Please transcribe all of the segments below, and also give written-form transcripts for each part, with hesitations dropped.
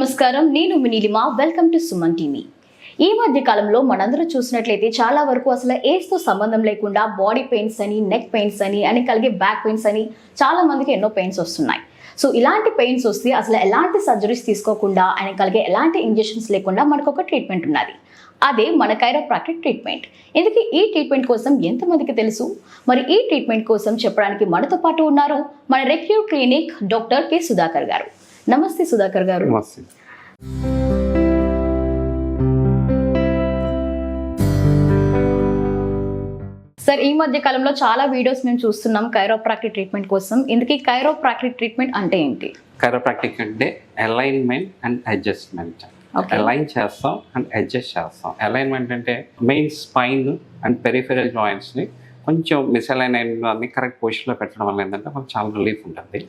నమస్కారం, నేను మినీలిమా. Welcome to Suman TV. ఈ మధ్య కాలంలో మనందరూ చూసినట్లయితే చాలా వరకు అసలు ఏజ్తో సంబంధం లేకుండా బాడీ పెయిన్స్ అని, నెక్ పెయిన్స్ అని కలిగే బ్యాక్ పెయిన్స్ అని చాలా మందికి ఎన్నో పెయిన్స్ వస్తున్నాయి. సో ఇలాంటి పెయిన్స్ వస్తే అసలు ఎలాంటి సర్జరీస్ తీసుకోకుండా ఆయన కలిగే ఎలాంటి ఇంజెక్షన్స్ లేకుండా మనకు ఒక ట్రీట్మెంట్ ఉన్నది. అదే మన కైరోప్రాక్టిక్ ట్రీట్మెంట్. ఇందుకు ఈ ట్రీట్మెంట్ కోసం ఎంతమందికి తెలుసు? మరి ఈ ట్రీట్మెంట్ కోసం చెప్పడానికి మనతో పాటు ఉన్నారు మన రెక్యూర్ క్లినిక్ డాక్టర్ కె సుధాకర్ గారు. నమస్తే సుధాకర్ గారు. నమస్తే. సార్, ఈ మధ్య కాలంలో చాలా వీడియోస్ మేము చూస్తున్నాం కైరోప్రాక్టిక్ ట్రీట్మెంట్ కోసం. ఇందుకీ కైరోప్రాక్టిక్ ట్రీట్మెంట్ అంటే ఏంటి? కైరోప్రాక్టిక్ అంటే అలైన్మెంట్ అండ్ అడ్జస్ట్మెంట్. అలైన్ చేస్తాం అండ్ అడ్జస్ట్ చేస్తాం. అలైన్మెంట్ అంటే main spine and peripheral joints ని కొంచెం మిస్అలైన్ అయిన కరెక్ట్ పొజిషన్లో పెట్టడం వల్ల ఏంటంటే మనకు చాలా రిలీఫ్ ఉంటుంది.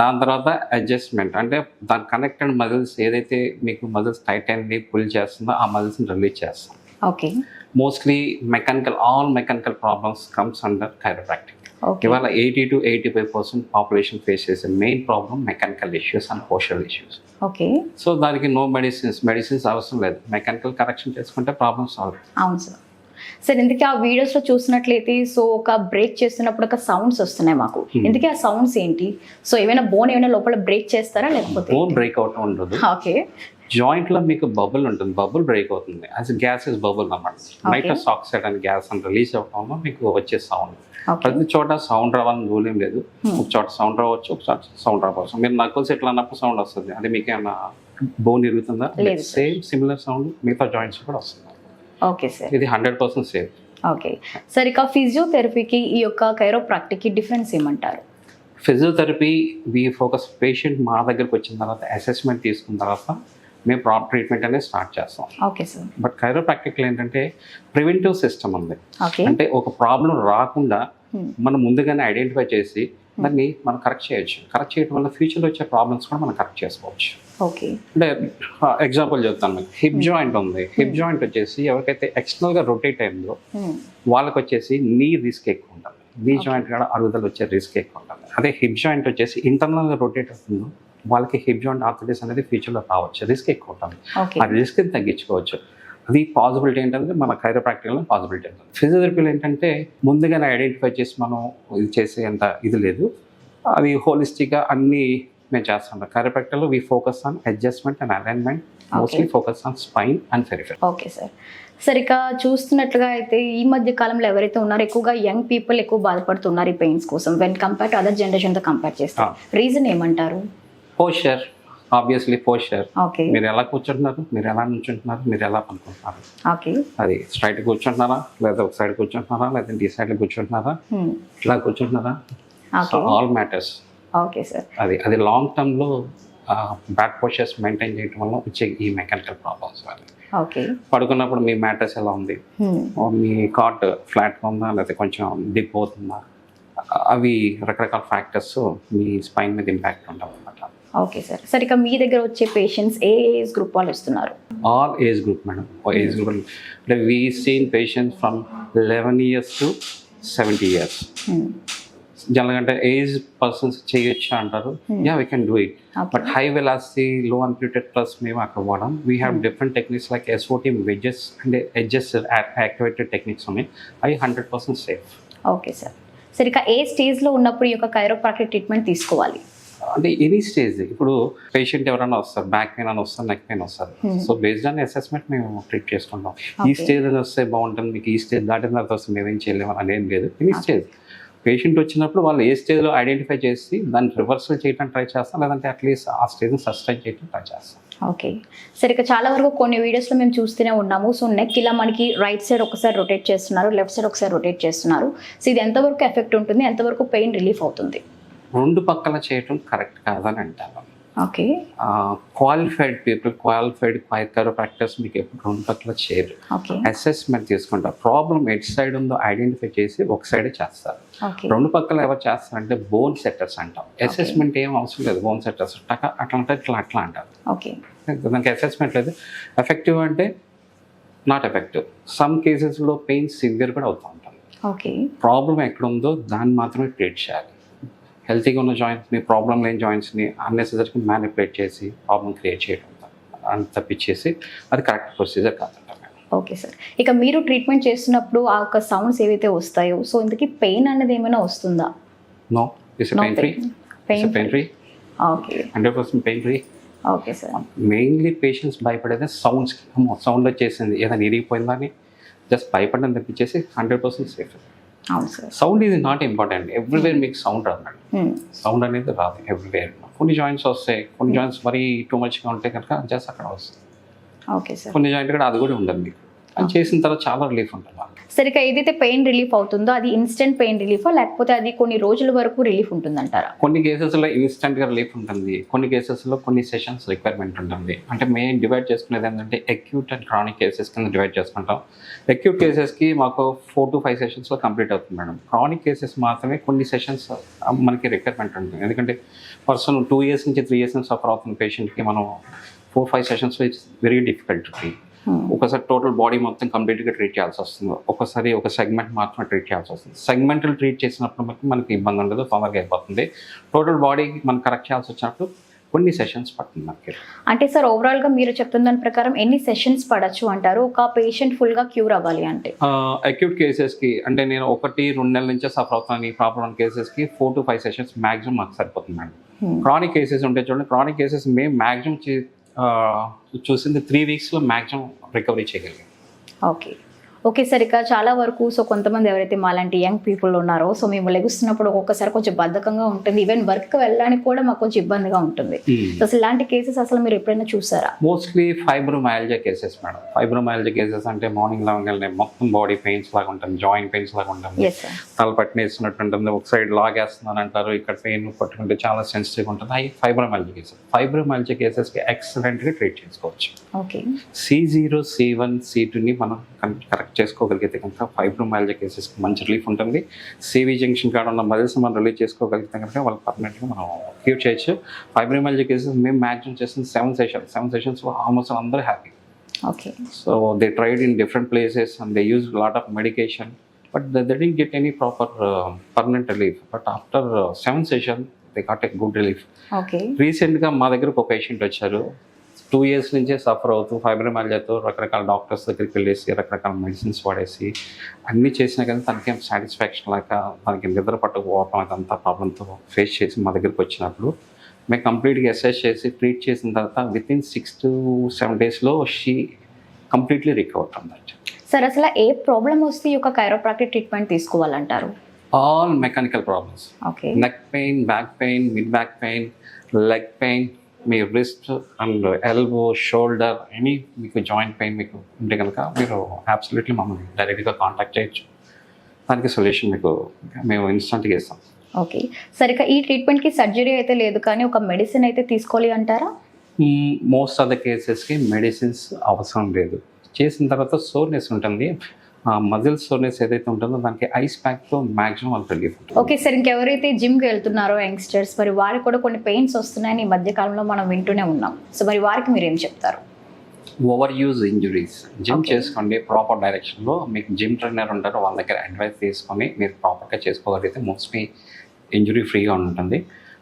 దాని తర్వాత అడ్జస్ట్మెంట్ అంటే దాని కనెక్టెడ్ మజిల్స్ ఏదైతే మీకు మజిల్స్ టైట్ అయింది పుల్ చేస్తుందో ఆ మజిల్స్ని రిలీజ్ చేస్తాం. Mostly all mechanical problems comes under chiropractic. ఇవాళ 80 to 85% పాపులేషన్ ఫేస్ చేసే main problem mechanical issues and postural issues. So దానికి నో మెడిసిన్స్ అవసరం లేదు. మెకానికల్ కరెక్షన్ చేసుకుంటే ప్రాబ్లమ్ సాల్వ్. అవును సార్. సార్, ఇందుకే ఆ వీడియోస్లో చూసినట్లయితే సో ఒక బ్రేక్ చేస్తున్నప్పుడు ఒక సౌండ్స్ వస్తున్నాయి మాకు. ఇందుకే ఆ సౌండ్స్ ఏంటి? సో ఏమైనా బోన్ ఏమైనా లోపల బ్రేక్ చేస్తారా లేకపోతే? బోన్ బ్రేక్ అవుట్ ఉండదు. జాయింట్ లో మీకు బబుల్ ఉంటుంది, బబుల్ బ్రేక్ అవుతుంది. యాజ్ గ్యాస్ ఇస్ బబుల్ అన్నమాట. నైట్రస్ ఆక్సైడ్ అని గ్యాస్ అని రిలీజ్ అవటంలో మీకు వచ్చే సౌండ్. ప్రతి చోట సౌండ్ రావాలని రూల్ ఏం లేదు. ఒక చోట సౌండ్ రావచ్చు, ఒక చోట సౌండ్ రావచ్చు. మీరు నక్కుల్స్ ఎట్లా అన్నప్పుడు సౌండ్ వస్తుంది. అది మీకు ఏమైనా బోన్ ఇరుగుతుందా? సేమ్ సిమిలర్ సౌండ్ మిగతా జాయింట్స్ కూడా వస్తుంది. ఓకే సార్, ఇది 100% సేఫ్. ఓకే సార్, ఇక ఫిజియోథెరపీకి ఈ యొక్క కైరోప్రాక్టిక్కి డిఫరెన్స్ ఏమంటారు? ఫిజియోథెరపీ ఫోకస్ పేషెంట్ మా దగ్గరకు వచ్చిన తర్వాత అసెస్మెంట్ తీసుకున్న తర్వాత మేము ప్రాపర్ ట్రీట్మెంట్ అనేది స్టార్ట్ చేస్తాం. Okay sir. బట్ కైరోప్రాక్టిక్లో ఏంటంటే ప్రివెంటివ్ సిస్టమ్ ఉంది. అంటే ఒక ప్రాబ్లం రాకుండా మనం ముందుగానే ఐడెంటిఫై చేసి దాన్ని మనం కరెక్ట్ చేయొచ్చు. కరెక్ట్ చేయడం వల్ల ఫ్యూచర్లో వచ్చే ప్రాబ్లమ్స్ కూడా మనం కరెక్ట్ చేసుకోవచ్చు. ఓకే, అంటే ఎగ్జాంపుల్ చెప్తాను మీకు. హిప్ జాయింట్ ఉంది. హిప్ జాయింట్ వచ్చేసి ఎవరికైతే ఎక్స్టర్నల్గా రొటేట్ అయిందో వాళ్ళకి వచ్చేసి నీ రిస్క్ ఎక్కువ ఉంటుంది. నీ జాయింట్ కూడా అరుగుదల వచ్చే రిస్క్ ఎక్కువ ఉంటుంది. అదే హిప్ జాయింట్ వచ్చేసి ఇంటర్నల్గా రొటేట్ అవుతుందో వాళ్ళకి హిప్ జాయింట్ ఆర్థరైటిస్ అనేది ఫ్యూచర్లో రావచ్చు. రిస్క్ ఎక్కువ ఉంటుంది. ఆ రిస్క్ని తగ్గించుకోవచ్చు. అది పాసిబిలిటీ ఏంటంటే మన కైరోప్రాక్టిక్లో పాసిబిలిటీ ఉంటుంది. ఫిజియోథెరపీలో ఏంటంటే ముందుగానే ఐడెంటిఫై చేసి మనం ఇది చేసేంత ఇది లేదు. అది హోలిస్టిక్గా అన్నీ మేము చేస్తాం. కైరోప్రాక్టిక్లో focus on adjustment and alignment, mostly focus on spine and peripheral. Okay sir. Sir, ఇక చూస్తున్నట్లుగా అయితే ఈ మధ్య కాలంలో ఎవరైతే ఉన్నారో ఎక్కువగా యంగ్ పీపుల్ ఎక్కువ బాధపడుతున్నారు ఈ పెయిన్స్ కోసం వెన్ కంపేర్ టు అదర్ జనరేషన్తో కంపేర్ చేస్తే. రీజన్ ఏమంటారు? Posture, obviously posture. మీరు ఎలా కూర్చుంటున్నారు, మీరు ఎలా నుంచుంటున్నారు, మీరు ఎలా పనుకుంటున్నారు, అది స్ట్రైట్ కూర్చుంటున్నారా లేదా ఒక సైడ్ కూర్చుంటున్నారా లేదా ఈ సైడ్ కూర్చుంటున్నారా, ఇలా కూర్చుంటున్నారా, ఆల్ మ్యాటర్స్. Okay sir. అది లాంగ్ టర్మ్లో బ్యాక్ పోస్చర్స్ మెయింటైన్ చేయడం వల్ల వచ్చే ఈ మెకానికల్ ప్రాబ్లమ్స్. పడుకున్నప్పుడు మీ మ్యాటర్స్ ఎలా ఉంది, మీ కాట్ ఫ్లాట్గా ఉందా లేదా కొంచెం డిప్ అవుతుందా, అవి రకరకాల ఫ్యాక్టర్స్ మీ స్పైన్ మీద ఇంపాక్ట్ ఉంటాయి అన్నమాట. Okay sir. సార్, ఇక మీ దగ్గర వచ్చే పేషెంట్స్ ఏ ఏజ్ గ్రూప్ వాళ్ళు వస్తున్నారు? All age group madam. Age group అంటే we seen patients from 11 years to 70 years. జనరల్గా అంటే ఏజ్ పర్సన్స్ చేయొచ్చు అంటారు. We can do it. But high velocity లో అన్ప్యూటెడ్ ప్లస్ మేము అక్కడ వాడడం. We have different techniques like SOT wedges and edges activated techniques ఉన్నాయి. అవి 100% సేఫ్. Okay sir. సరే, ఇక ఏ స్టేజ్లో ఉన్నప్పుడు ఈ యొక్క కైరోప్రాక్టిక్ ట్రీట్మెంట్ తీసుకోవాలి? అంటే ఎనీ స్టేజ్. ఇప్పుడు పేషెంట్ ఎవరైనా వస్తారు, బ్యాక్ పెయిన్ అని వస్తారు, నెక్ పెయిన్ వస్తారు. సో బేస్డ్ ఆన్ అసెస్మెంట్ మేము ట్రీట్ చేసుకుంటాం. ఈ స్టేజ్ వస్తే బాగుంటుంది, మీకు ఈ స్టేజ్ దాటిన తర్వాత వస్తే మేమేం చేయలేము అనేం లేదు. ఎనీ స్టేజ్ పేషెంట్ వచ్చినప్పుడు వాళ్ళు ఏ స్టేజ్లో ఐడెంటిఫై చేసి దాన్ని రివర్సల్ చేయడం ట్రై చేస్తాం, లేదంటే అట్లీస్ట్ ఆ స్టేజ్ని సస్టైన్ చేయడం ట్రై చేస్తాం. Okay sir. ఇక చాలా వరకు కొన్ని వీడియోస్లో మేము చూస్తూనే ఉన్నాము. సో నెక్ ఇలా మనకి రైట్ సైడ్ ఒకసారి రొటేట్ చేస్తున్నారు, లెఫ్ట్ సైడ్ ఒకసారి రొటేట్ చేస్తున్నారు. సో ఇది ఎంతవరకు ఎఫెక్ట్ ఉంటుంది, ఎంతవరకు పెయిన్ రిలీఫ్ అవుతుంది? రెండు పక్కల చేయటం కరెక్ట్ కాదని అంటారు. ఓకే, క్వాలిఫైడ్ పీపుల్, క్వాలిఫైడ్ కైరోప్రాక్టర్స్ మీకు ఎప్పుడు రెండు పక్కల చేయరు. అసెస్మెంట్ తీసుకుంటారు. ప్రాబ్లం ఎట్ సైడ్ ఉందో ఐడెంటిఫై చేసి ఒక సైడే చేస్తారు. రెండు పక్కల ఎవరు చేస్తారంటే బోన్ సెట్టర్స్ అంటాం. అసెస్మెంట్ ఏం అవసరం లేదు. బోన్ సెట్టర్స్ అట్లా అంటే అట్లా అంటారు. దానికి అసెస్మెంట్ లేదు. ఎఫెక్టివ్ అంటే నాట్ ఎఫెక్టివ్. సమ్ కేసెస్లో పెయిన్ సివియర్ కూడా అవుతూ ఉంటుంది. ప్రాబ్లం ఎక్కడ ఉందో దాన్ని మాత్రమే ట్రీట్ చేయాలి. హెల్తీగా ఉన్న జాయింట్స్ని, ప్రాబ్లం లేని జాయింట్స్ని అన్నెసెసరీగా మ్యానిపులేట్ చేసి ప్రాబ్లం క్రియేట్ చేయడం అని తప్పించేసి అది కరెక్ట్ ప్రొసీజర్ కాదంటారు. Okay sir. ఇక మీరు ట్రీట్మెంట్ చేస్తున్నప్పుడు ఆ యొక్క సౌండ్స్ ఏవైతే వస్తాయో, సో ఇంతకీ పెయిన్ అనేది ఏమైనా వస్తుందా? No, it's pain free. Pain free, okay 100% pain free. Okay sir. Mainly patients భయపడేది సౌండ్స్కి. సౌండ్ వచ్చేసింది ఏదైనా ఇరిగిపోయిందని జస్ట్ భయపడడం తప్పించేసి 100% సేఫ్. అవును sir. Sound is not important. Everywhere మీకు సౌండ్ రాదు. సౌండ్ అనేది రాదు ఎవ్రీవేర్. కొన్ని జాయింట్స్ వస్తాయి, కొన్ని జాయింట్స్ మరీ టూ మచ్గా ఉంటే కనుక జస్ట్ అక్కడ వస్తుంది. Okay sir. కొన్ని జాయింట్ కూడా అది కూడా ఉండదు మీకు. అది చేసిన తర్వాత చాలా రిలీఫ్ ఉంటుంది. సరే, ఇక ఏదైతే పెయిన్ రిలీఫ్ అవుతుందో అది ఇన్స్టెంట్ పెయిన్ రిలీఫా, లేకపోతే అది కొన్ని రోజుల వరకు రిలీఫ్ ఉంటుందంటారా? కొన్ని కేసెస్లో ఇన్స్టెంట్గా రిలీఫ్ ఉంటుంది, కొన్ని కేసెస్లో కొన్ని సెషన్స్ రిక్వైర్మెంట్ ఉంటుంది. అంటే మేము డివైడ్ చేసుకునేది ఏంటంటే అక్యూట్ అండ్ క్రానిక్ కేసెస్ కింద డివైడ్ చేసుకుంటాం. అక్యూట్ కేసెస్కి మాకు 4 to 5 సెషన్స్లో కంప్లీట్ అవుతుంది మేడం. క్రానిక్ కేసెస్ మాత్రమే కొన్ని సెషన్స్ మనకి రిక్వైర్మెంట్ ఉంటుంది. ఎందుకంటే పర్సన్ 2 years నుంచి 3 years నుంచి సఫర్ అవుతున్న పేషెంట్కి మనం 4-5 సెషన్స్లో it's very difficult to treat. ఒకసారి టోటల్ బాడీ మొత్తం కంప్లీట్గా ట్రీట్ చేయాల్సి వస్తుంది, ఒకసారి ఒక సెగ్మెంట్ మాత్రమే ట్రీట్ చేయాల్సి వస్తుంది. సెగ్మెంటల్ ట్రీట్ చేసినప్పుడు మనకి ఇబ్బంది ఉండదు, తొందరగా అయిపోతుంది. టోటల్ బాడీ మనం కరెక్ట్ చేయాల్సి వచ్చినప్పుడు కొన్ని సెషన్స్ పడుతుంది మనకి. అంటే సార్, ఓవరాల్గా మీరు చెప్తున్న దాని ప్రకారం ఎన్ని సెషన్స్ పడచ్చు అంటారు ఒక పేషెంట్ ఫుల్గా క్యూర్ అవ్వాలి అంటే? అక్యూట్ కేసెస్కి అంటే నేను 1-2 నెలల నుంచే సఫర్ అవుతాను ఈ ప్రాబ్లం ఉన్న కేసెస్కి 4 to 5 సెషన్స్ మ్యాక్సిమం మాకు సరిపోతుంది మేడం. క్రానిక్ కేసెస్ ఉంటే చూడండి, క్రానిక్ కేసెస్ మేము మ్యాక్సిమం చూసింది 3 weeksలో మ్యాక్సిమం రికవరీ చేయగలిగాం. Okay okay sir. ఇక చాలా వరకు సో కొంతమంది ఎవరైతే మాలాంటి యంగ్ పీపుల్ ఉన్నారో, సో మేము లెగుస్తున్నప్పుడు ఒక్కొక్కసారి కొంచెం బద్ధకంగా ఉంటుంది, ఈవెన్ వర్క్ వెళ్ళడానికి కూడా మాకు కొంచెం ఇబ్బందిగా ఉంటుంది. సో అసలు ఇలాంటి కేసెస్ అసలు మీరు ఎప్పుడైనా చూసారా? Mostly fibromyalgia cases madam. Fibromyalgia cases అంటే మార్నింగ్ లాగానే మొత్తం బాడీ పెయిన్స్ లాగా ఉంటుంది, జాయింట్ పెయిన్స్ లాగా ఉంటుంది, తల పట్టినేస్తున్నట్టు ఉంటుంది, ఒక సైడ్ లాగేస్తున్నాను అంటారు, ఇక్కడ పెయిన్ పట్టుకుంటే చాలా సెన్సిటివ్ ఉంటుంది. అవి ఫైబ్రోమైల్జియా కేసెస్. ఫైబ్రోమైల్జియా కేసెస్కి ఎక్సలెంట్గా ట్రీట్ చేసుకోవచ్చు. ఓకే. C0, C1, C2ని మనం కరెక్ట్ చేసుకోగలిగితే కనుక ఫైబ్రోమైల్జియా కేసెస్కి మంచి రిలీఫ్ ఉంటుంది. CV జంక్షన్ కాడ ఉన్న మజిల్స్ మనం రిలీజ్ చేసుకోగలిగితే కనుక వాళ్ళకి పర్మనెంట్గా మనం క్యూర్ చేయొచ్చు. ఫైబ్రోమైల్జియా కేసెస్ మేము మ్యాక్సిమం చేసిన 7 సెషన్స్లో ఆల్మోస్ట్ అందరూ happy. Okay. So they tried in different places and they use lot of medication but they didn't get any proper permanent relief. But after 7 sessions they got a good relief. Okay. రీసెంట్గా మా దగ్గరకు ఒక patient వచ్చారు, 2 years నుంచే suffer అవుతూ ఫైబ్రోమైల్జియాతో రకరకాల doctors దగ్గరికి వెళ్ళేసి రకరకాల మెడిసిన్స్ వాడేసి అన్నీ చేసినా కానీ తనకేం సాటిస్ఫాక్షన్ లేక తనకి నిద్ర పట్టకపోవడం అదంతా ప్రాబ్లంతో ఫేస్ చేసి మా దగ్గరికి వచ్చినప్పుడు మేము కంప్లీట్గా అసెస్ చేసి ట్రీట్ చేసిన తర్వాత వితిన్ 6 to 7 daysలో she completely recover from that. Sir, అసలు ఏ ప్రాబ్లం వస్తే ఈ యొక్క కైరోప్రాక్టిక్ ట్రీట్మెంట్ తీసుకోవాలంటారు? All mechanical problems. Okay. Neck pain, back pain, mid back pain, leg pain, మీ wrist and elbow, shoulder, any మీకు జాయింట్ పెయిన్ మీకు ఉంటే కనుక మీరు అబ్సల్యూట్లీ మమ్మల్ని డైరెక్ట్గా కాంటాక్ట్ చేయొచ్చు. దానికి సొల్యూషన్ మీకు మేము ఇన్స్టెంట్గా ఇస్తాం. ఓకే. సరే, ఇక ఈ ట్రీట్మెంట్కి సర్జరీ అయితే లేదు కానీ ఒక మెడిసిన్ అయితే తీసుకోవాలి అంటారా? మోస్ట్ ఆఫ్ ద కేసెస్కి మెడిసిన్స్ అవసరం లేదు. చేసిన తర్వాత సోర్నెస్ ఉంటుంది, మజిల్ సోర్నెస్ ఏదైతే ఉంటుందో దానికి ఐస్ ప్యాక్తో మ్యాక్సిమం వాళ్ళకి రిలీఫ్ ఉంటుంది. ఓకే సార్, ఇంకెవరైతే జిమ్కి వెళ్తున్నారో యంగ్స్టర్స్, మరి వారికి కూడా కొన్ని పెయిన్స్ వస్తున్నాయని ఈ మధ్యకాలంలో మనం వింటూనే ఉన్నాం. సో మరి వారికి మీరు ఏం చెప్తారు? Over use injuries. జిమ్ చేసుకోండి ప్రాపర్ డైరెక్షన్లో. మీకు జిమ్ ట్రైనర్ ఉంటారు, వాళ్ళ దగ్గర అడ్వైస్ తీసుకొని మీరు ప్రాపర్గా చేసుకోగలిగితే మోస్ట్లీ ఇంజురీ ఫ్రీగా ఉంటుంది.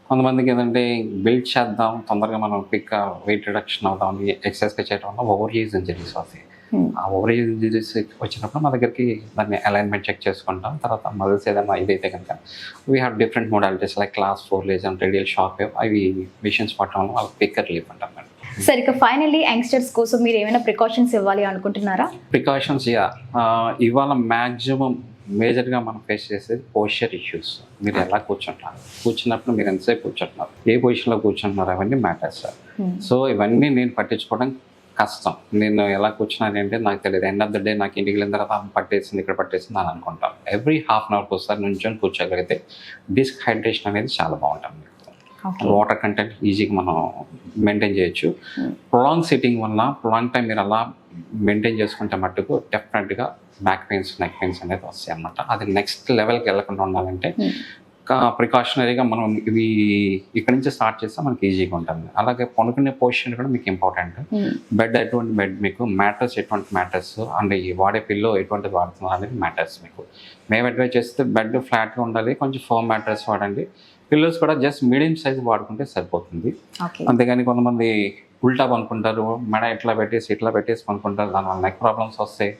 కొంతమందికి ఏంటంటే బిల్డ్ చేద్దాం, తొందరగా మనం క్విక్గా వెయిట్ రిడక్షన్ అవుదాం ఎక్సర్సైజ్గా చేయడం వల్ల ఓవర్ యూజ్ ఇంజరీస్ వస్తాయి. ఆ ఓవర్ యూజ్ ఇంజరీస్ వచ్చినప్పుడు మా దగ్గరికి దాన్ని అలైన్మెంట్ చెక్ చేసుకుంటాం. తర్వాత మజిల్స్ ఏదైనా ఇదైతే కనుక we have different modalities like class 4 laser, radial shock wave, అవి మిషన్స్ పట్టడం వల్ల వాళ్ళకి క్విక్కర్ రిలీఫ్ అంటాం మేడం. సరే, ఇక ఫైనల్లీ యంగ్స్టర్స్ కోసం మీరు ఏమైనా ప్రికాషన్స్ ఇవ్వాలి అనుకుంటున్నారా? ప్రికాషన్స్ ఇవాళ మ్యాక్సిమం మేజర్గా మనం ఫేస్ చేసేది పోస్చర్ ఇష్యూస్. మీరు ఎలా కూర్చున్నప్పుడు మీరు ఎంతసేపు కూర్చుంటున్నారు, ఏ పొజిషన్లో కూర్చుంటున్నారు, అవన్నీ మ్యాటర్స్. సో ఇవన్నీ నేను పట్టించుకోవడం కష్టం. నేను ఎలా కూర్చున్నాను అంటే నాకు తెలియదు. ఎండ్ ఆఫ్ ద డే నాకు ఇంటికి వెళ్ళిన తర్వాత పట్టేసింది, ఇక్కడ పట్టేసింది అని అనుకుంటాం. ఎవ్రీ ½ hour ఒకసారి నుంచొని కూర్చోగలిగితే డిస్క్ హైడ్రేషన్ అనేది చాలా బాగుంటుంది. వాటర్ కంటెంట్ ఈజీగా మనం మెయింటైన్ చేయొచ్చు. ప్రొలాంగ్ సిట్టింగ్ వల్ల ప్రొలాంగ్ టైం మీరు అలా మెయింటైన్ చేసుకుంటే మట్టుకు డెఫినెట్గా బ్యాక్ పెయిన్స్, నెక్ పెయిన్స్ అనేది వస్తాయి అన్నమాట. అది నెక్స్ట్ లెవెల్కి వెళ్ళకుండా ఉండాలంటే ప్రికాషనరీగా మనం ఇవి ఇక్కడి నుంచి స్టార్ట్ చేస్తే మనకి ఈజీగా ఉంటుంది. అలాగే పనుకునే పొజిషన్ కూడా మీకు ఇంపార్టెంట్. బెడ్ ఎటువంటి బెడ్, మీకు మ్యాట్రస్ ఎటువంటి మ్యాట్రస్ అండ్ ఈ వాడే పిల్లో ఎటువంటిది వాడుతున్నారు అనేది మ్యాటర్స్. మీకు మేము అడ్వైజ్ చేస్తే బెడ్ ఫ్లాట్గా ఉండాలి, కొంచెం ఫోమ్ మ్యాట్రస్ వాడండి. పిల్లోస్ కూడా జస్ట్ మీడియం సైజ్ వాడుకుంటే సరిపోతుంది. అంతేగాని కొంతమంది ఉల్టా పనుకుంటారు, మెడ ఇట్లా పెట్టేసి పనుకుంటారు, దానివల్ల నెక్ ప్రాబ్లమ్స్ వస్తాయి.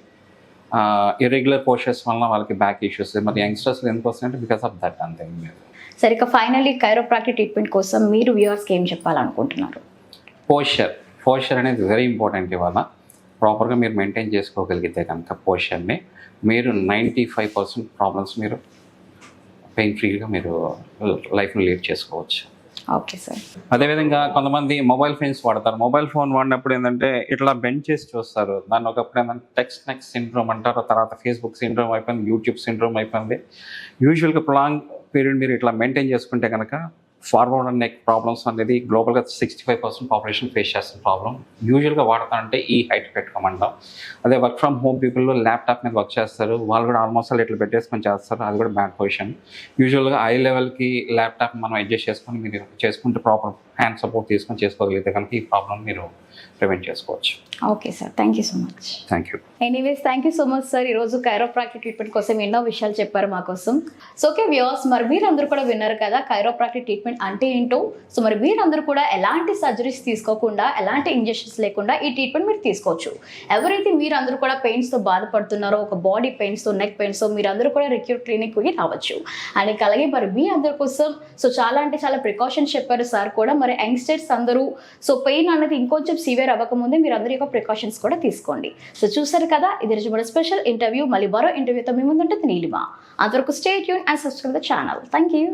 ఇర్రెగ్యులర్ పోస్చర్స్ వల్ల వాళ్ళకి బ్యాక్ ఇష్యూస్. మరి యంగ్స్టర్స్ ఎందుకు వస్తాయంటే బికాస్ ఆఫ్ దట్ అంతే. సరే, ఇక ఫైనల్లీ కైరోప్రాక్టిక్ ట్రీట్మెంట్ కోసం మీరు వ్యూవర్స్కి ఏం చెప్పాలనుకుంటున్నారు? పోస్చర్ అనేది వెరీ ఇంపార్టెంట్. ఇవాళ ప్రాపర్గా మీరు మెయింటైన్ చేసుకోగలిగితే కనుక పోస్చర్ని, మీరు 95% ప్రాబ్లమ్స్ మీరు పెయిన్ ఫ్రీగా మీరు లైఫ్ని లీడ్ చేసుకోవచ్చు. Okay sir. అదేవిధంగా కొంతమంది మొబైల్ ఫోన్స్ వాడతారు. మొబైల్ ఫోన్ వాడినప్పుడు ఏంటంటే ఇట్లా బెండ్ చేసి చూస్తారు. దాన్ని ఒకప్పుడు ఏంటంటే టెక్స్ట్ నెక్ సిండ్రోమ్ అంటారు, తర్వాత ఫేస్బుక్ సిండ్రోమ్ అయిపోయింది, యూట్యూబ్ సిండ్రోమ్ అయిపోయింది. యూజువల్గా లాంగ్ పీరియడ్ మీరు ఇట్లా మెయింటైన్ చేసుకుంటే కనుక ఫార్వర్డ్ అండ్ నెక్ ప్రాబ్లమ్స్ అనేది గ్లోబల్గా 65% పాపులేషన్ ఫేస్ చేస్తున్న ప్రాబ్లం. యూజువల్గా వాడతానంటే ఈ హైట్ పెట్టుకోమంటాం. అదే work from home people laptop మీద వర్క్ చేస్తారు, వాళ్ళు కూడా ఆల్మోస్ట్ ఇట్లా పెట్టేసుకొని చేస్తారు, అది కూడా బ్యాడ్ పొజిషన్. యూజువల్గా ఐ లెవెల్కి ల్యాప్టాప్ మనం అడ్జస్ట్ చేసుకొని మీరు చేసుకుంటే ప్రాపర్ హ్యాండ్ సపోర్ట్ తీసుకొని చేసుకోగలిగితే కనుక ఈ ప్రాబ్లం మీరు ప్రివెంట్ చేసుకోవచ్చు. Okay sir, thank you so much. Thank you. Anyways, thank you so much sir. ఈరోజు కైరోప్రాక్టిక్ ట్రీట్మెంట్ కోసం ఎన్నో విషయాలు చెప్పారు మా కోసం. సో ఓకే వ్యూవర్స్, మరి మీరందరూ కూడా విన్నారు కదా కైరోప్రాక్టిక్ ట్రీట్మెంట్ అంటే ఏంటో. సో మరి మీరందరూ కూడా ఎలాంటి సర్జరీస్ తీసుకోకుండా, ఎలాంటి ఇంజెక్షన్స్ లేకుండా ఈ ట్రీట్మెంట్ మీరు తీసుకోవచ్చు. ఎవరైతే మీరందరూ కూడా పెయిన్స్తో బాధపడుతున్నారో, ఒక బాడీ పెయిన్స్తో, నెక్ పెయిన్స్తో, మీరందరూ కూడా రిక్యూర్ క్లినిక్కి రావచ్చు. అండ్ అలాగే మరి మీ అందరి కోసం సో చాలా అంటే చాలా ప్రికాషన్స్ చెప్పారు సార్ కూడా. మరి యంగ్స్టర్స్ అందరూ సో పెయిన్ అనేది ఇంకొంచెం సివియర్ అవ్వకముందే మీరు అందరి యొక్క ప్రికాషన్స్ కూడా తీసుకోండి. సో చూసారు కదా, ఇది రోజు మన స్పెషల్ ఇంటర్వ్యూ. మళ్ళీ మరో ఇంటర్వ్యూతో మీ ముందుంటుంది నీలిమ. అంతవరకు stay tune and subscribe the channel. Thank you.